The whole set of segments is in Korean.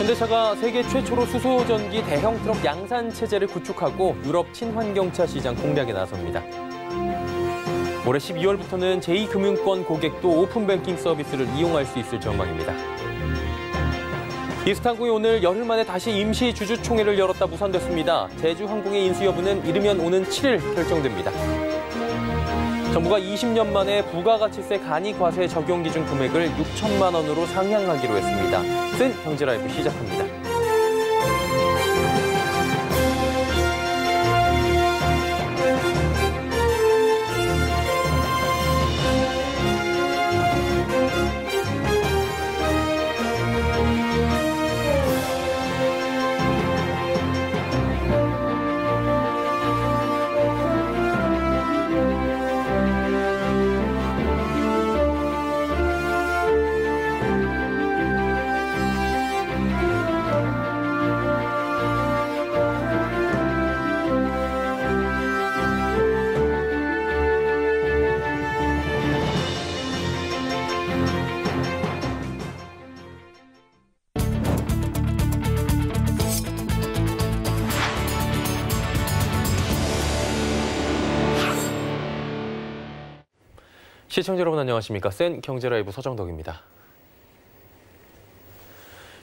현대차가 세계 최초로 수소전기 대형 트럭 양산 체제를 구축하고 유럽 친환경차 시장 공략에 나섭니다. 올해 12월부터는 제2금융권 고객도 오픈뱅킹 서비스를 이용할 수 있을 전망입니다. 이스탄공이 오늘 열흘 만에 다시 임시 주주총회를 열었다 무산됐습니다. 제주항공의 인수 여부는 이르면 오는 7일 결정됩니다. 정부가 20년 만에 부가가치세 간이과세 적용 기준 금액을 6천만 원으로 상향하기로 했습니다. 센 경제라이브 시작합니다. 시청자 여러분 안녕하십니까? 센 경제라이브 서정덕입니다.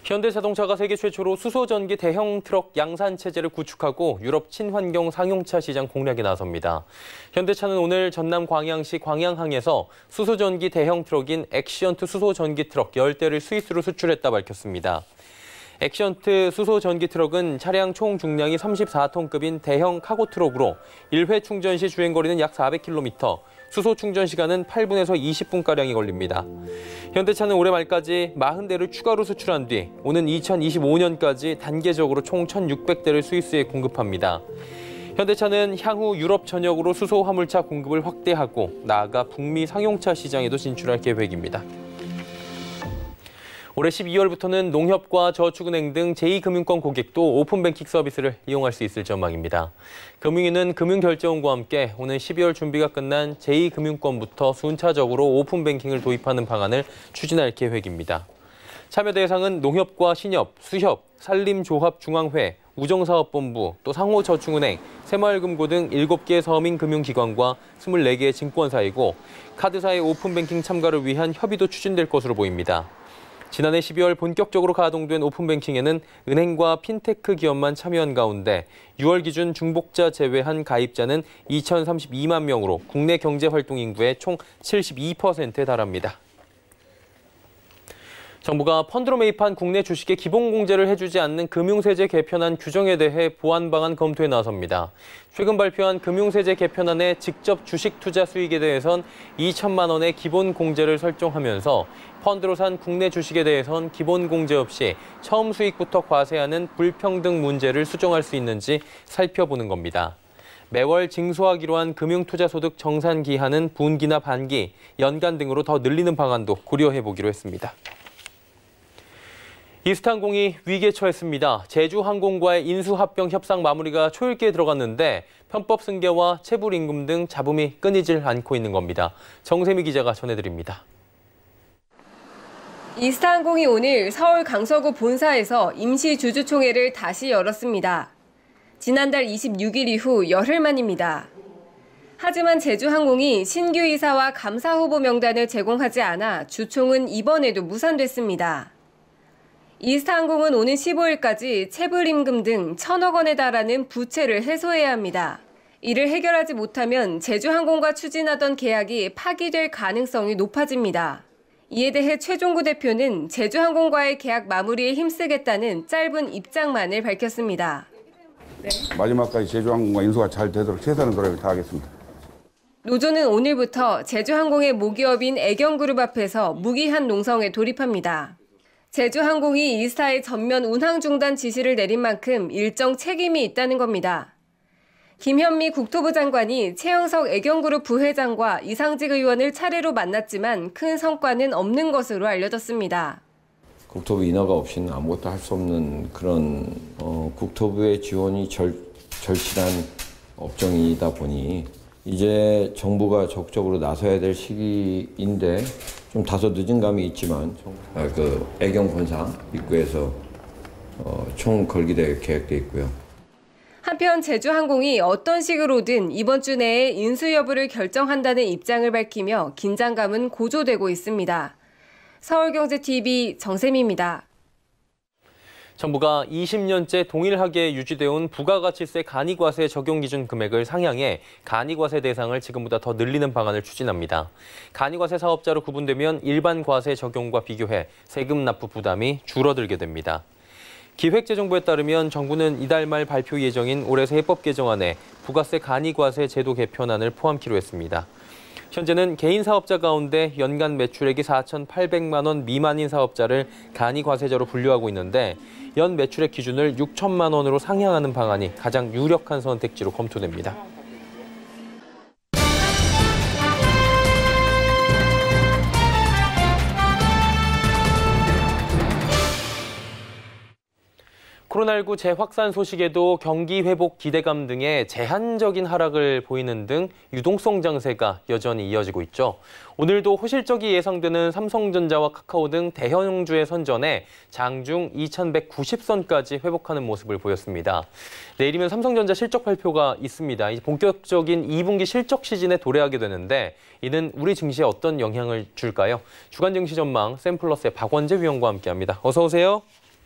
현대자동차가 세계 최초로 수소전기 대형 트럭 양산 체제를 구축하고 유럽 친환경 상용차 시장 공략에 나섭니다. 현대차는 오늘 전남 광양시 광양항에서 수소전기 대형 트럭인 액시언트 수소전기 트럭 10대를 스위스로 수출했다 밝혔습니다. 액시언트 수소전기 트럭은 차량 총 중량이 34톤급인 대형 카고 트럭으로 1회 충전 시 주행거리는 약 400km, 수소 충전 시간은 8분에서 20분가량이 걸립니다. 현대차는 올해 말까지 40대를 추가로 수출한 뒤 오는 2025년까지 단계적으로 총 1,600대를 스위스에 공급합니다. 현대차는 향후 유럽 전역으로 수소 화물차 공급을 확대하고 나아가 북미 상용차 시장에도 진출할 계획입니다. 올해 12월부터는 농협과 저축은행 등 제2금융권 고객도 오픈뱅킹 서비스를 이용할 수 있을 전망입니다. 금융위는 금융결제원과 함께 오는 12월 준비가 끝난 제2금융권부터 순차적으로 오픈뱅킹을 도입하는 방안을 추진할 계획입니다. 참여 대상은 농협과 신협, 수협, 산림조합중앙회, 우정사업본부, 또 상호저축은행, 새마을금고 등 7개 서민금융기관과 24개의 증권사이고 카드사의 오픈뱅킹 참가를 위한 협의도 추진될 것으로 보입니다. 지난해 12월 본격적으로 가동된 오픈뱅킹에는 은행과 핀테크 기업만 참여한 가운데 6월 기준 중복자 제외한 가입자는 2,032만 명으로 국내 경제활동 인구의 총 72%에 달합니다. 정부가 펀드로 매입한 국내 주식에 기본공제를 해주지 않는 금융세제 개편안 규정에 대해 보완 방안 검토에 나섭니다. 최근 발표한 금융세제 개편안의 직접 주식 투자 수익에 대해선 2천만 원의 기본공제를 설정하면서 펀드로 산 국내 주식에 대해선 기본공제 없이 처음 수익부터 과세하는 불평등 문제를 수정할 수 있는지 살펴보는 겁니다. 매월 징수하기로 한 금융투자소득 정산 기한은 분기나 반기, 연간 등으로 더 늘리는 방안도 고려해보기로 했습니다. 이스탄공이 위기에 처했습니다. 제주항공과의 인수합병 협상 마무리가 초읽기에 들어갔는데 편법 승계와 체불임금 등 잡음이 끊이질 않고 있는 겁니다. 정세미 기자가 전해드립니다. 이스탄공이 오늘 서울 강서구 본사에서 임시 주주총회를 다시 열었습니다. 지난달 26일 이후 열흘 만입니다. 하지만 제주항공이 신규 이사와 감사 후보 명단을 제공하지 않아 주총은 이번에도 무산됐습니다. 이스타항공은 오는 15일까지 체불임금 등 1,000억 원에 달하는 부채를 해소해야 합니다. 이를 해결하지 못하면 제주항공과 추진하던 계약이 파기될 가능성이 높아집니다. 이에 대해 최종구 대표는 제주항공과의 계약 마무리에 힘쓰겠다는 짧은 입장만을 밝혔습니다. 마지막까지 제주항공과 인수가 잘 되도록 최선의 노력을 다하겠습니다. 노조는 오늘부터 제주항공의 모기업인 애경그룹 앞에서 무기한 농성에 돌입합니다. 제주항공이 이스타의 전면 운항 중단 지시를 내린 만큼 일정 책임이 있다는 겁니다. 김현미 국토부 장관이 최영석 애경그룹 부회장과 이상직 의원을 차례로 만났지만 큰 성과는 없는 것으로 알려졌습니다. 국토부 인허가 없이는 아무것도 할 수 없는 그런 국토부의 지원이 절실한 업종이다 보니 이제 정부가 적극적으로 나서야 될 시기인데 좀 다소 늦은 감이 있지만 그 애경 본사 입구에서 총 걸기대 계획돼 있고요. 한편 제주항공이 어떤 식으로든 이번 주 내에 인수 여부를 결정한다는 입장을 밝히며 긴장감은 고조되고 있습니다. 서울경제TV 정샘입니다. 정부가 20년째 동일하게 유지되어 온 부가가치세 간이과세 적용 기준 금액을 상향해 간이과세 대상을 지금보다 더 늘리는 방안을 추진합니다. 간이과세 사업자로 구분되면 일반 과세 적용과 비교해 세금 납부 부담이 줄어들게 됩니다. 기획재정부에 따르면 정부는 이달 말 발표 예정인 올해 세법 개정안에 부가세 간이과세 제도 개편안을 포함키로 했습니다. 현재는 개인 사업자 가운데 연간 매출액이 4,800만 원 미만인 사업자를 간이과세자로 분류하고 있는데 연 매출액 기준을 6천만 원으로 상향하는 방안이 가장 유력한 선택지로 검토됩니다. 코로나19 재확산 소식에도 경기 회복 기대감 등의 제한적인 하락을 보이는 등 유동성 장세가 여전히 이어지고 있죠. 오늘도 호실적이 예상되는 삼성전자와 카카오 등 대형주의 선전에 장중 2190선까지 회복하는 모습을 보였습니다. 내일이면 삼성전자 실적 발표가 있습니다. 이제 본격적인 2분기 실적 시즌에 도래하게 되는데 이는 우리 증시에 어떤 영향을 줄까요? 주간 증시 전망 샘플러스의 박원재 위원과 함께합니다. 어서 오세요.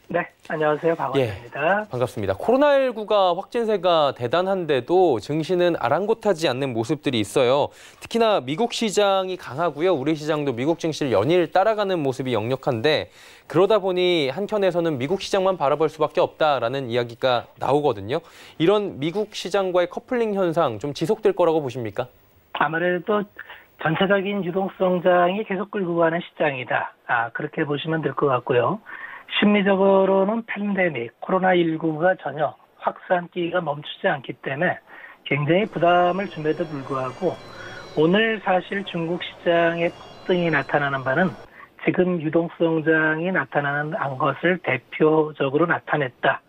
네, 안녕하세요. 박원재입니다. 반갑습니다. 코로나19가 확진세가 대단한데도 증시는 아랑곳하지 않는 모습들이 있어요. 특히나 미국 시장이 강하고요. 우리 시장도 미국 증시를 연일 따라가는 모습이 역력한데 그러다 보니 한켠에서는 미국 시장만 바라볼 수밖에 없다라는 이야기가 나오거든요. 이런 미국 시장과의 커플링 현상 좀 지속될 거라고 보십니까? 아무래도 전체적인 유동성장이 계속 끌고 가는 시장이다. 그렇게 보시면 될 것 같고요. 심리적으로는 팬데믹, 코로나19가 전혀 확산기가 멈추지 않기 때문에 굉장히 부담을 줌에도 불구하고 오늘 사실 중국 시장의 폭등이 나타나는 바는 지금 유동성장이 나타나는 것을 대표적으로 나타냈다.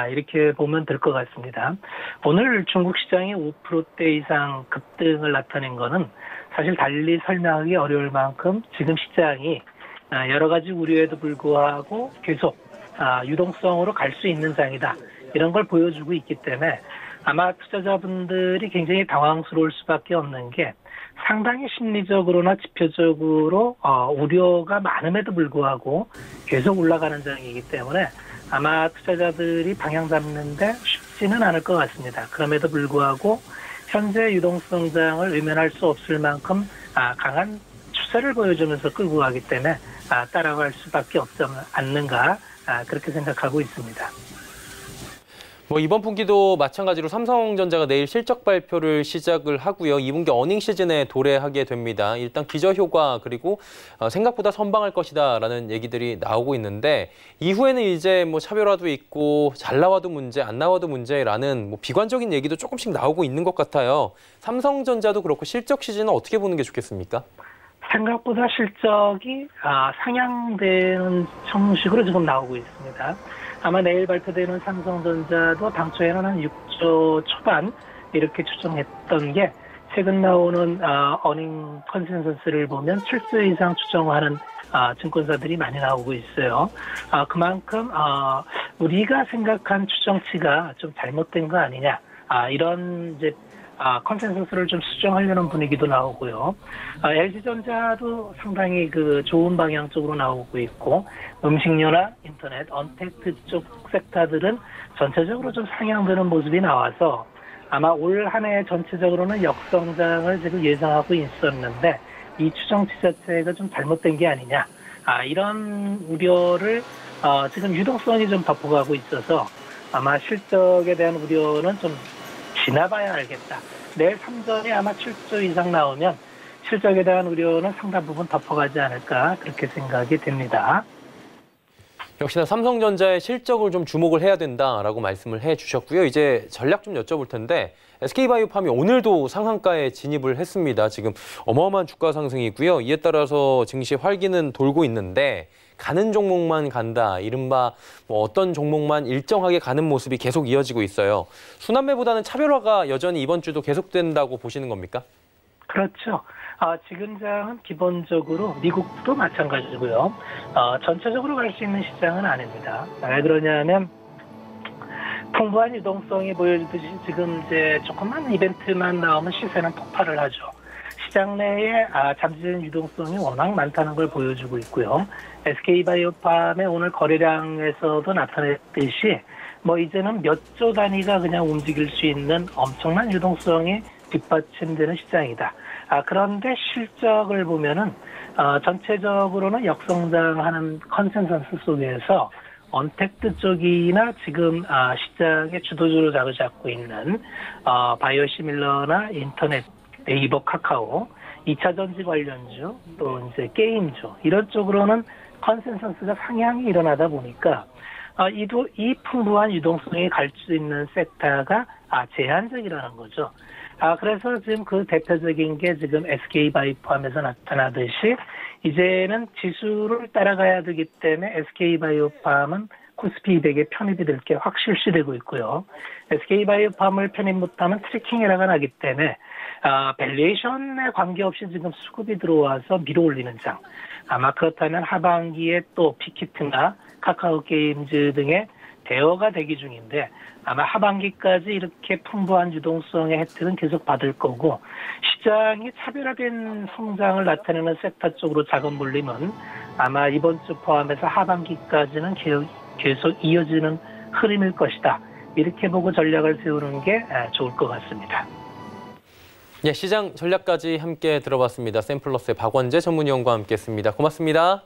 이렇게 보면 될 것 같습니다. 오늘 중국 시장이 5%대 이상 급등을 나타낸 거는 사실 달리 설명하기 어려울 만큼 지금 시장이 여러 가지 우려에도 불구하고 계속 유동성으로 갈 수 있는 장이다. 이런 걸 보여주고 있기 때문에 아마 투자자분들이 굉장히 당황스러울 수밖에 없는 게 상당히 심리적으로나 지표적으로 우려가 많음에도 불구하고 계속 올라가는 장이기 때문에 아마 투자자들이 방향 잡는데 쉽지는 않을 것 같습니다. 그럼에도 불구하고 현재 유동성장을 외면할 수 없을 만큼 강한 추세를 보여주면서 끌고 가기 때문에 따라갈 수밖에 없지 않는가 그렇게 생각하고 있습니다. 이번 분기도 마찬가지로 삼성전자가 내일 실적 발표를 시작을 하고요. 2분기 어닝 시즌에 도래하게 됩니다. 일단 기저효과 그리고 생각보다 선방할 것이다라는 얘기들이 나오고 있는데 이후에는 이제 차별화도 있고 잘 나와도 문제, 안 나와도 문제라는 비관적인 얘기도 조금씩 나오고 있는 것 같아요. 삼성전자도 그렇고 실적 시즌은 어떻게 보는 게 좋겠습니까? 생각보다 실적이 상향되는 형식으로 지금 나오고 있습니다. 아마 내일 발표되는 삼성전자도 당초에는 한 6조 초반 이렇게 추정했던 게 최근 나오는 어닝 컨센서스를 보면 7조 이상 추정하는 증권사들이 많이 나오고 있어요. 그만큼 우리가 생각한 추정치가 좀 잘못된 거 아니냐 이런 이제 컨센서스를 좀 수정하려는 분위기도 나오고요. LG전자도 상당히 좋은 방향 쪽으로 나오고 있고 음식료나 인터넷, 언택트 쪽 섹터들은 전체적으로 좀 상향되는 모습이 나와서 아마 올 한 해 전체적으로는 역성장을 지금 예상하고 있었는데 이 추정치 자체가 좀 잘못된 게 아니냐. 이런 우려를 지금 유동성이 좀 덮어가고 있어서 아마 실적에 대한 우려는 좀 지나봐야 알겠다. 내일 3전이 아마 7조 이상 나오면 실적에 대한 우려는 상당 부분 덮어가지 않을까 그렇게 생각이 됩니다. 역시나 삼성전자의 실적을 좀 주목을 해야 된다라고 말씀을 해주셨고요. 이제 전략 좀 여쭤볼 텐데 SK바이오팜이 오늘도 상한가에 진입을 했습니다. 지금 어마어마한 주가 상승이고요. 이에 따라서 증시 활기는 돌고 있는데 가는 종목만 간다. 이른바 어떤 종목만 일정하게 가는 모습이 계속 이어지고 있어요. 순환매보다는 차별화가 여전히 이번 주도 계속된다고 보시는 겁니까? 그렇죠. 지금 장은 기본적으로 미국도 마찬가지고요. 전체적으로 갈 수 있는 시장은 아닙니다. 왜 그러냐면 풍부한 유동성이 보여지듯이 지금 이제 조그만 이벤트만 나오면 시세는 폭발을 하죠. 시장 내에 잠재적인 유동성이 워낙 많다는 걸 보여주고 있고요. SK바이오팜의 오늘 거래량에서도 나타냈듯이 이제는 몇 조 단위가 그냥 움직일 수 있는 엄청난 유동성이 뒷받침되는 시장이다. 그런데 실적을 보면은 전체적으로는 역성장하는 컨센서스 속에서 언택트 쪽이나 지금 시장의 주도주로 자리 잡고 있는 바이오시밀러나 인터넷, 네이버, 카카오, 2차 전지 관련주, 또 이제 게임주 이런 쪽으로는 컨센서스가 상향이 일어나다 보니까 이 풍부한 유동성이 갈 수 있는 섹터가 제한적이라는 거죠. 그래서 지금 그 대표적인 게 지금 SK바이오팜에서 나타나듯이 이제는 지수를 따라가야 되기 때문에 SK바이오팜은 코스피 200에 편입이 될 게 확 실시되고 있고요. SK바이오팜을 편입 못하면 트래킹 에러가 나기 때문에 밸류에이션에 관계없이 지금 수급이 들어와서 밀어올리는 장. 아마 그렇다면 하반기에 또 픽히트나 카카오 게임즈 등의 대여가 대기 중인데 아마 하반기까지 이렇게 풍부한 유동성의 혜택은 계속 받을 거고 시장이 차별화된 성장을 나타내는 섹터 쪽으로 자금 몰림은 아마 이번 주 포함해서 하반기까지는 계속 이어지는 흐름일 것이다. 이렇게 보고 전략을 세우는 게 좋을 것 같습니다. 예, 시장 전략까지 함께 들어봤습니다. 샘플러스의 박원재 전문위원과 함께했습니다. 고맙습니다.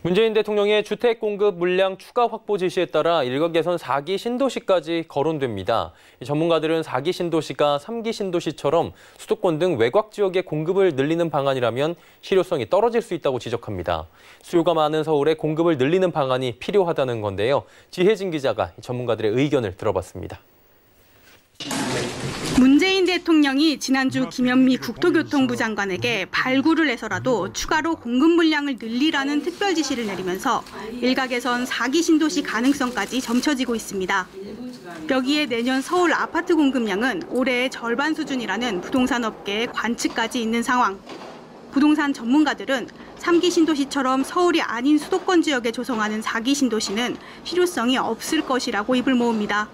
문재인 대통령의 주택 공급 물량 추가 확보 지시에 따라 일각에선 4기 신도시까지 거론됩니다. 전문가들은 4기 신도시가 3기 신도시처럼 수도권 등 외곽 지역의 공급을 늘리는 방안이라면 실효성이 떨어질 수 있다고 지적합니다. 수요가 많은 서울에 공급을 늘리는 방안이 필요하다는 건데요. 지혜진 기자가 전문가들의 의견을 들어봤습니다. 문재인 대통령이 지난주 김현미 국토교통부 장관에게 발굴을 해서라도 추가로 공급 물량을 늘리라는 특별 지시를 내리면서 일각에선 4기 신도시 가능성까지 점쳐지고 있습니다. 여기에 내년 서울 아파트 공급량은 올해의 절반 수준이라는 부동산 업계의 관측까지 있는 상황. 부동산 전문가들은 3기 신도시처럼 서울이 아닌 수도권 지역에 조성하는 4기 신도시는 실효성이 없을 것이라고 입을 모읍니다.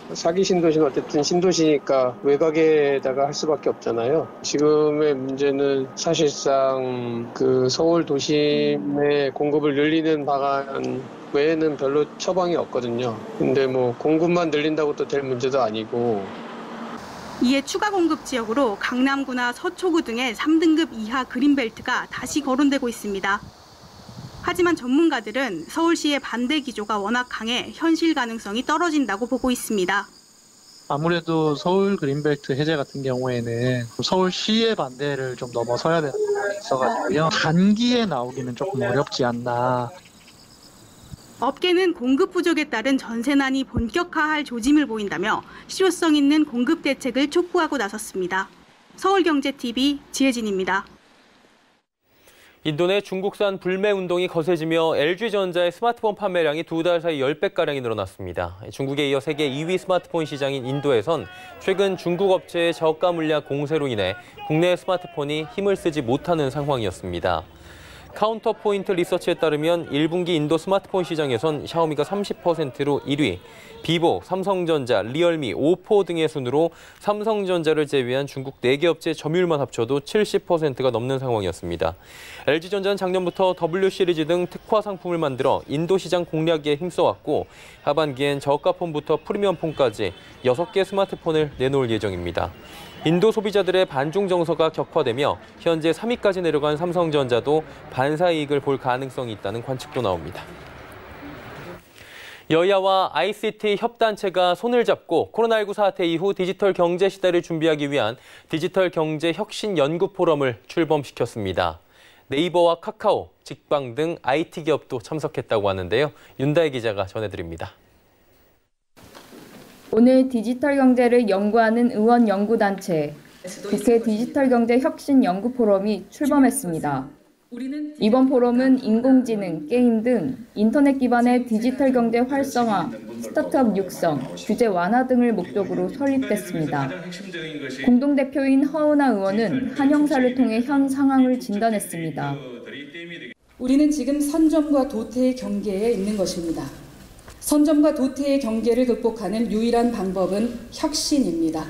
4기 신도시는 어쨌든 신도시니까 외곽에다가 할 수밖에 없잖아요. 지금의 문제는 사실상 그 서울 도심의 공급을 늘리는 방안 외에는 별로 처방이 없거든요. 근데 공급만 늘린다고 또 될 문제도 아니고. 이에 추가 공급 지역으로 강남구나 서초구 등의 3등급 이하 그린벨트가 다시 거론되고 있습니다. 하지만 전문가들은 서울시의 반대 기조가 워낙 강해 현실 가능성이 떨어진다고 보고 있습니다. 아무래도 서울 그린벨트 해제 같은 경우에는 서울시의 반대를 좀 넘어서야 되는 부분이 있어가지고요. 단기에 나오기는 조금 어렵지 않나. 업계는 공급 부족에 따른 전세난이 본격화할 조짐을 보인다며 실효성 있는 공급 대책을 촉구하고 나섰습니다. 서울경제TV 지혜진입니다. 인도 내 중국산 불매 운동이 거세지며 LG전자의 스마트폰 판매량이 2달 사이 10배가량이 늘어났습니다. 중국에 이어 세계 2위 스마트폰 시장인 인도에선 최근 중국 업체의 저가 물량 공세로 인해 국내 스마트폰이 힘을 쓰지 못하는 상황이었습니다. 카운터포인트 리서치에 따르면 1분기 인도 스마트폰 시장에선 샤오미가 30%로 1위, 비보, 삼성전자, 리얼미, 오포 등의 순으로 삼성전자를 제외한 중국 4개 업체 점유율만 합쳐도 70%가 넘는 상황이었습니다. LG전자는 작년부터 W 시리즈 등 특화 상품을 만들어 인도 시장 공략에 힘써왔고 하반기엔 저가폰부터 프리미엄폰까지 6개 스마트폰을 내놓을 예정입니다. 인도 소비자들의 반중 정서가 격화되며 현재 3위까지 내려간 삼성전자도 반사 이익을 볼 가능성이 있다는 관측도 나옵니다. 여야와 ICT 협단체가 손을 잡고 코로나19 사태 이후 디지털 경제 시대를 준비하기 위한 디지털 경제 혁신 연구 포럼을 출범시켰습니다. 네이버와 카카오, 직방 등 IT 기업도 참석했다고 하는데요. 윤다혜 기자가 전해드립니다. 오늘 디지털 경제를 연구하는 의원 연구단체 국회 디지털 경제 혁신 연구 포럼이 출범했습니다. 이번 포럼은 인공지능, 게임 등 인터넷 기반의 디지털 경제 활성화, 스타트업 육성, 규제 완화 등을 목적으로 설립됐습니다. 공동대표인 허은하 의원은 한 형사를 통해 현 상황을 진단했습니다. 우리는 지금 선점과 도태의 경계에 있는 것입니다. 선점과 도태의 경계를 극복하는 유일한 방법은 혁신입니다.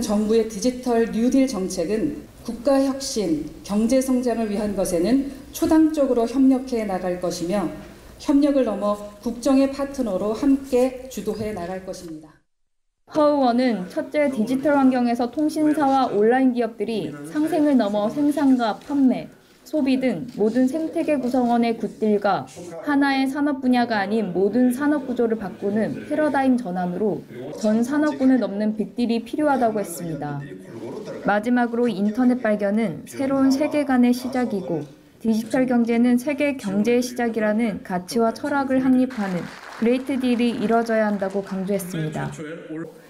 정부의 디지털 뉴딜 정책은 국가 혁신, 경제 성장을 위한 것에는 초당적으로 협력해 나갈 것이며 협력을 넘어 국정의 파트너로 함께 주도해 나갈 것입니다. 허 의원은 첫째, 디지털 환경에서 통신사와 온라인 기업들이 상생을 넘어 생산과 판매, 소비 등 모든 생태계 구성원의 굿딜과 하나의 산업 분야가 아닌 모든 산업 구조를 바꾸는 패러다임 전환으로 전 산업군을 넘는 빅딜이 필요하다고 했습니다. 마지막으로 인터넷 발견은 새로운 세계관의 시작이고 디지털 경제는 세계 경제의 시작이라는 가치와 철학을 확립하는 그레이트 딜이 이뤄져야 한다고 강조했습니다.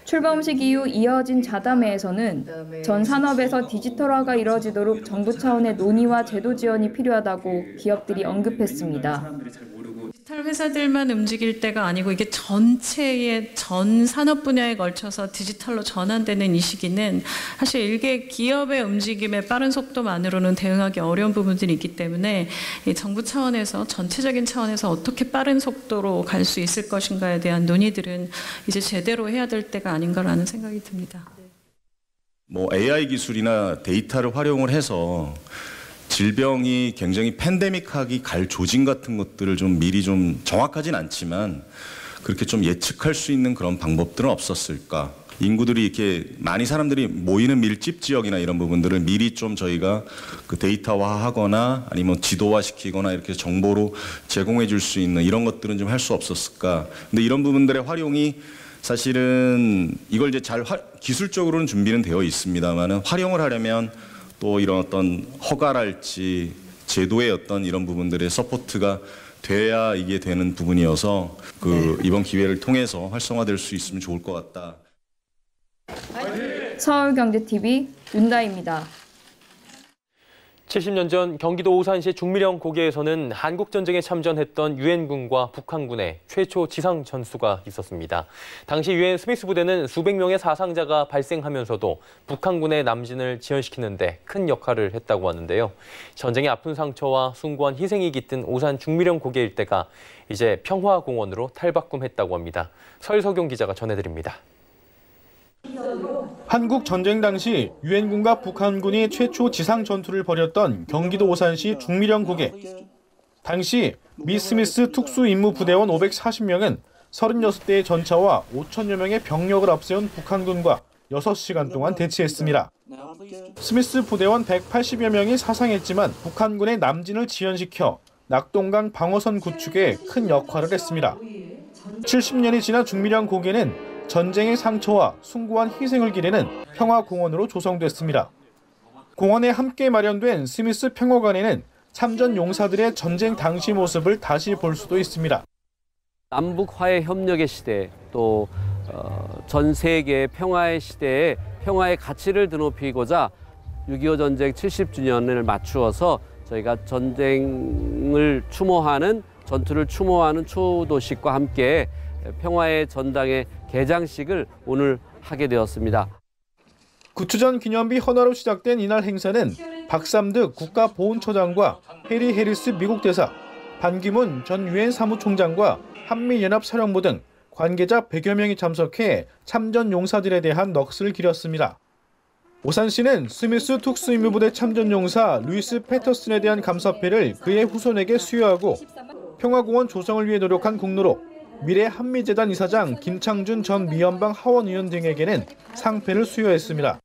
출범식 이후 이어진 자담회에서는 전 산업에서 디지털화가 이뤄지도록 정부 차원의 논의와 제도 지원이 필요하다고 기업들이 언급했습니다. 디지털 회사들만 움직일 때가 아니고 이게 전체의 전 산업 분야에 걸쳐서 디지털로 전환되는 이 시기는 사실 일개 기업의 움직임의 빠른 속도만으로는 대응하기 어려운 부분들이 있기 때문에 이 정부 차원에서 전체적인 차원에서 어떻게 빠른 속도로 갈 수 있을 것인가에 대한 논의들은 이제 제대로 해야 될 때가 아닌가라는 생각이 듭니다. AI 기술이나 데이터를 활용을 해서 질병이 굉장히 팬데믹하게 갈 조짐 같은 것들을 좀 미리 좀 정확하진 않지만 그렇게 좀 예측할 수 있는 그런 방법들은 없었을까? 인구들이 이렇게 많이 사람들이 모이는 밀집 지역이나 이런 부분들을 미리 좀 저희가 그 데이터화하거나 아니면 지도화시키거나 이렇게 정보로 제공해 줄 수 있는 이런 것들은 좀 할 수 없었을까? 근데 이런 부분들의 활용이 사실은 이걸 이제 잘 기술적으로는 준비는 되어 있습니다만은 활용을 하려면 또 이런 어떤 허가랄지 제도의 어떤 이런 부분들의 서포트가 돼야 이게 되는 부분이어서 이번 기회를 통해서 활성화될 수 있으면 좋을 것 같다. 서울경제TV 윤다입니다. 70년 전 경기도 오산시 중미령 고개에서는 한국전쟁에 참전했던 유엔군과 북한군의 최초 지상 전투가 있었습니다. 당시 유엔 스미스 부대는 수백 명의 사상자가 발생하면서도 북한군의 남진을 지연시키는 데 큰 역할을 했다고 하는데요. 전쟁의 아픈 상처와 숭고한 희생이 깃든 오산 중미령 고개 일대가 이제 평화공원으로 탈바꿈했다고 합니다. 설석용 기자가 전해드립니다. 한국 전쟁 당시 유엔군과 북한군이 최초 지상 전투를 벌였던 경기도 오산시 중미령 고개. 당시 미 스미스 특수임무부대원 540명은 36대의 전차와 5천여 명의 병력을 앞세운 북한군과 6시간 동안 대치했습니다. 스미스 부대원 180여 명이 사상했지만 북한군의 남진을 지연시켜 낙동강 방어선 구축에 큰 역할을 했습니다. 70년이 지난 중미령 고개는 전쟁의 상처와 숭고한 희생을 기리는 평화공원으로 조성됐습니다. 공원에 함께 마련된 스미스 평화관에는 참전 용사들의 전쟁 당시 모습을 다시 볼 수도 있습니다. 남북 화해 협력의 시대, 또 전 세계 평화의 시대에 평화의 가치를 드높이고자 6.25 전쟁 70주년을 맞추어서 저희가 전쟁을 추모하는, 전투를 추모하는 추도식과 함께 평화의 전당의 개장식을 오늘 하게 되었습니다. 구추전 기념비 헌화로 시작된 이날 행사는 박삼득 국가보훈처장과 해리 해리스 미국 대사, 반기문 전 유엔 사무총장과 한미연합사령부 등 관계자 100여 명이 참석해 참전 용사들에 대한 넋을 기렸습니다. 오산시는 스미스 특수임무부대 참전 용사 루이스 패터슨에 대한 감사패를 그의 후손에게 수여하고 평화공원 조성을 위해 노력한 공로로 미래 한미재단 이사장 김창준 전 미연방 하원의원 등에게는 상패를 수여했습니다.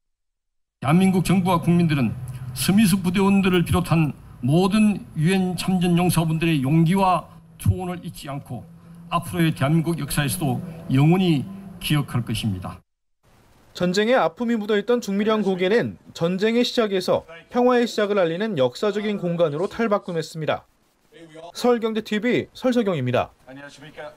대한민국 정부와 국민들은 스미스 부대원들을 비롯한 모든 유엔 참전 용사분들의 용기와 투혼을 잊지 않고 앞으로의 대한민국 역사에서도 영원히 기억할 것입니다. 전쟁의 아픔이 묻어있던 중미령 고개는 전쟁의 시작에서 평화의 시작을 알리는 역사적인 공간으로 탈바꿈했습니다. 서울경제TV 설석영입니다. 안녕하십니까.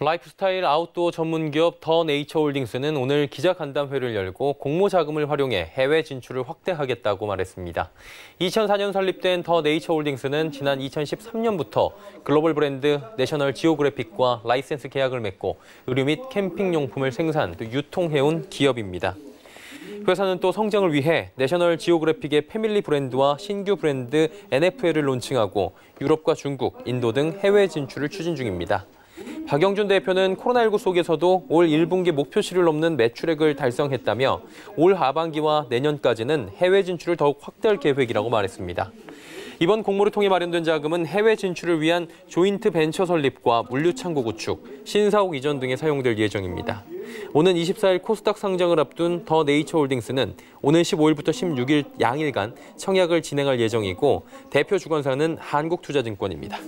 라이프스타일 아웃도어 전문기업 더 네이처홀딩스는 오늘 기자간담회를 열고 공모자금을 활용해 해외 진출을 확대하겠다고 말했습니다. 2004년 설립된 더 네이처홀딩스는 지난 2013년부터 글로벌 브랜드 내셔널 지오그래픽과 라이센스 계약을 맺고 의류 및 캠핑용품을 생산, 또 유통해온 기업입니다. 회사는 또 성장을 위해 내셔널 지오그래픽의 패밀리 브랜드와 신규 브랜드 NFL을 론칭하고 유럽과 중국, 인도 등 해외 진출을 추진 중입니다. 박영준 대표는 코로나19 속에서도 올 1분기 목표치를 넘는 매출액을 달성했다며 올 하반기와 내년까지는 해외 진출을 더욱 확대할 계획이라고 말했습니다. 이번 공모를 통해 마련된 자금은 해외 진출을 위한 조인트 벤처 설립과 물류창고 구축, 신사옥 이전 등에 사용될 예정입니다. 오는 24일 코스닥 상장을 앞둔 더 네이처홀딩스는 오는 15일부터 16일 양일간 청약을 진행할 예정이고 대표 주관사는 한국투자증권입니다.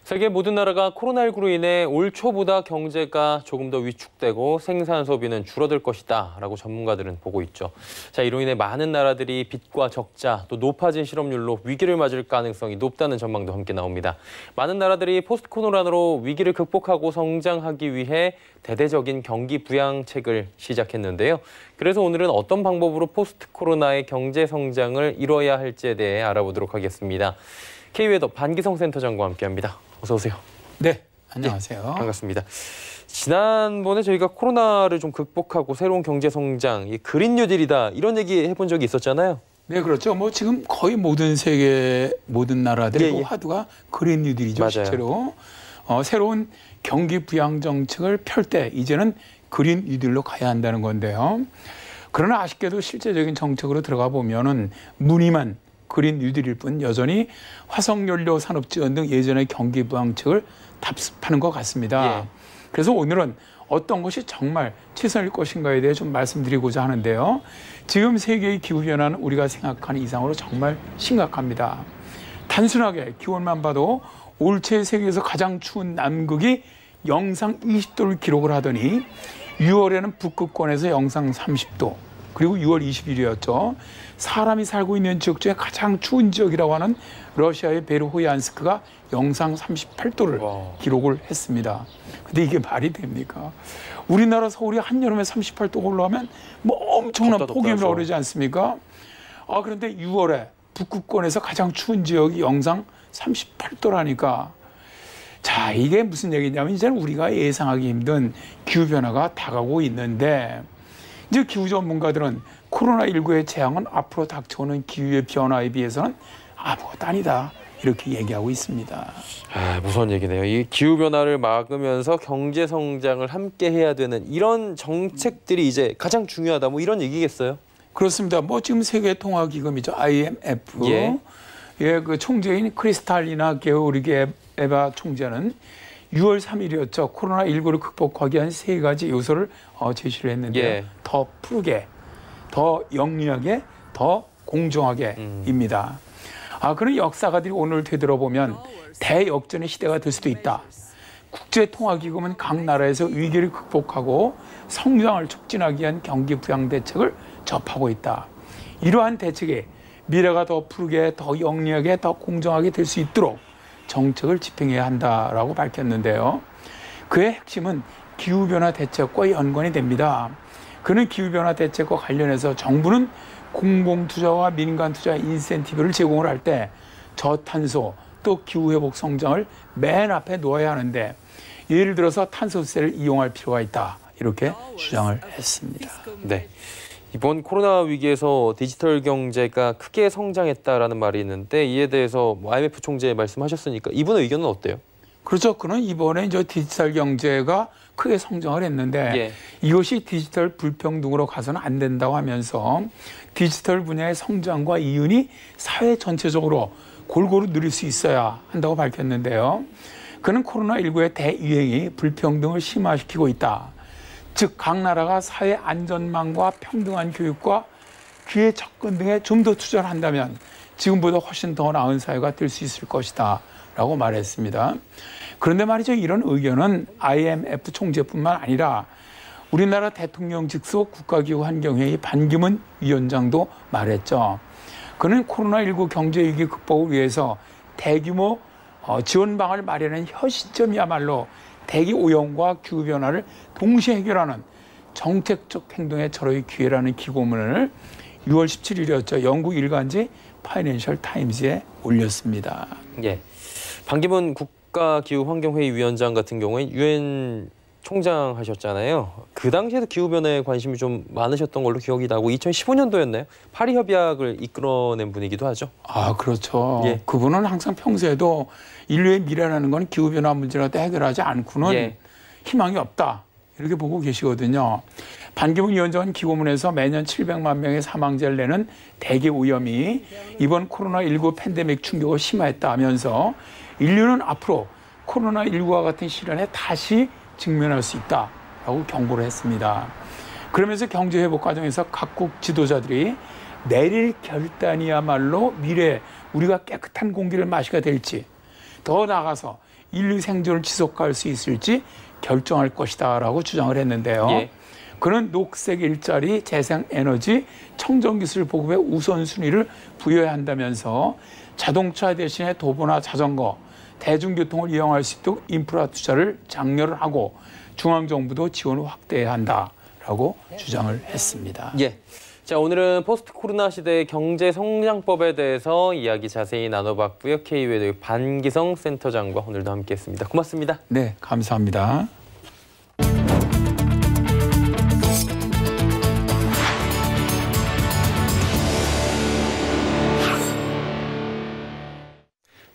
세계 모든 나라가 코로나19로 인해 올 초보다 경제가 조금 더 위축되고 생산 소비는 줄어들 것이다 라고 전문가들은 보고 있죠. 자, 이로 인해 많은 나라들이 빚과 적자, 또 높아진 실업률로 위기를 맞을 가능성이 높다는 전망도 함께 나옵니다. 많은 나라들이 포스트 코로나로 위기를 극복하고 성장하기 위해 대대적인 경기 부양책을 시작했는데요. 그래서 오늘은 어떤 방법으로 포스트 코로나의 경제 성장을 이뤄야 할지에 대해 알아보도록 하겠습니다. K웨더 반기성 센터장과 함께합니다. 어서 오세요. 네, 안녕하세요. 네, 반갑습니다. 지난번에 저희가 코로나를 좀 극복하고 새로운 경제 성장, 이 그린 뉴딜이다 이런 얘기 해본 적이 있었잖아요. 네, 그렇죠. 뭐 지금 거의 모든 세계 모든 나라들의 예. 화두가 그린 뉴딜이죠. 맞아요. 실제로 새로운 경기 부양 정책을 펼 때 이제는 그린 뉴딜로 가야 한다는 건데요. 그러나 아쉽게도 실제적인 정책으로 들어가 보면은 무늬만 그린 뉴딜일 뿐 여전히 화석연료 산업 지원 등 예전의 경기 부양책을 답습하는 것 같습니다. 예. 그래서 오늘은 어떤 것이 정말 최선일 것인가에 대해 좀 말씀드리고자 하는데요. 지금 세계의 기후변화는 우리가 생각하는 이상으로 정말 심각합니다. 단순하게 기온만 봐도 올해 세계에서 가장 추운 남극이 영상 20도를 기록을 하더니 6월에는 북극권에서 영상 30도, 그리고 6월 20일이었죠. 사람이 살고 있는 지역 중에 가장 추운 지역이라고 하는 러시아의 베르호얀스크가 영상 38도를 기록을 했습니다. 근데 이게 말이 됩니까? 우리나라 서울이 한여름에 38도가 올라가면 뭐 엄청난 폭염이라고 그러지 않습니까? 그런데 6월에 북극권에서 가장 추운 지역이 영상 38도라니까. 자, 이게 무슨 얘기냐면 이제는 우리가 예상하기 힘든 기후변화가 다가오고 있는데 이제 기후 전문가들은 코로나19의 재앙은 앞으로 닥쳐오는 기후의 변화에 비해서는 아무것도 아니다 이렇게 얘기하고 있습니다. 무서운 얘기네요. 이 기후변화를 막으면서 경제 성장을 함께 해야 되는 이런 정책들이 이제 가장 중요하다 뭐 이런 얘기겠어요? 그렇습니다. 뭐 지금 세계통화기금이죠. IMF. 예, 그 총재인 크리스탈리나 게오르기에바 총재는 6월 3일이었죠. 코로나19를 극복하기 위한 세 가지 요소를 제시를 했는데요. 예. 더 푸르게, 더 영리하게, 더 공정하게입니다. 그런 역사가들이 오늘 되돌아보면 대역전의 시대가 될 수도 있다. 국제통화기금은 각 나라에서 위기를 극복하고 성장을 촉진하기 위한 경기 부양 대책을 접하고 있다. 이러한 대책이 미래가 더 푸르게, 더 영리하게, 더 공정하게 될 수 있도록 정책을 집행해야 한다라고 밝혔는데요. 그의 핵심은 기후변화 대책과 연관이 됩니다. 그는 기후변화 대책과 관련해서 정부는 공공투자와 민간투자 인센티브를 제공을 할 때 저탄소 또 기후회복 성장을 맨 앞에 놓아야 하는데 예를 들어서 탄소세를 이용할 필요가 있다. 이렇게 주장을 했습니다. 네. 이번 코로나 위기에서 디지털 경제가 크게 성장했다라는 말이 있는데 이에 대해서 IMF 총재 말씀하셨으니까 이분의 의견은 어때요? 그렇죠. 그는 이번에 이제 디지털 경제가 크게 성장을 했는데 이것이 디지털 불평등으로 가서는 안 된다고 하면서 디지털 분야의 성장과 이윤이 사회 전체적으로 골고루 누릴 수 있어야 한다고 밝혔는데요. 그는 코로나19의 대유행이 불평등을 심화시키고 있다. 즉 각 나라가 사회 안전망과 평등한 교육과 기회 접근 등에 좀 더 투자를 한다면 지금보다 훨씬 더 나은 사회가 될 수 있을 것이다 라고 말했습니다. 그런데 말이죠, 이런 의견은 IMF 총재뿐만 아니라 우리나라 대통령 직속 국가기후환경회의 반기문 위원장도 말했죠. 그는 코로나19 경제위기 극복을 위해서 대규모 지원 방안을 마련한 현 시점이야말로 대기 오염과 기후변화를 동시에 해결하는 정책적 행동의 절호의 기회라는 기고문을 6월 17일이었죠. 영국 일간지 파이낸셜 타임즈에 올렸습니다. 예, 반기문 국가기후환경회의 위원장 같은 경우에 유엔 총장 하셨잖아요. 그 당시에도 기후변화에 관심이 좀 많으셨던 걸로 기억이 나고 2015년도였나요? 파리 협약을 이끌어낸 분이기도 하죠. 아, 그렇죠. 예. 그분은 항상 평소에도 인류의 미래라는 건 기후변화 문제라도 해결하지 않고는 희망이 없다. 이렇게 보고 계시거든요. 반기문 위원장은 기고문에서 매년 700만 명의 사망자를 내는 대기 오염이 이번 코로나19 팬데믹 충격을 심화했다 하면서 인류는 앞으로 코로나19와 같은 시련에 다시 직면할 수 있다라고 경고를 했습니다. 그러면서 경제회복 과정에서 각국 지도자들이 내릴 결단이야말로 미래에 우리가 깨끗한 공기를 마시게 될지 더 나아가서 인류 생존을 지속할 수 있을지 결정할 것이다라고 주장을 했는데요. 예. 그는 녹색 일자리, 재생에너지, 청정기술 보급에 우선순위를 부여해야 한다면서 자동차 대신에 도보나 자전거, 대중교통을 이용할 수 있도록 인프라 투자를 장려를 하고 중앙정부도 지원을 확대해야 한다라고 주장을 했습니다. 예. 자, 오늘은 포스트 코로나 시대의 경제 성장법에 대해서 이야기 자세히 나눠봤고요. K외의 반기성 센터장과 오늘도 함께했습니다. 고맙습니다. 네, 감사합니다.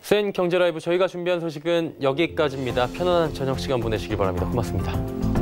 센 경제 라이브 저희가 준비한 소식은 여기까지입니다. 편안한 저녁 시간 보내시길 바랍니다. 고맙습니다.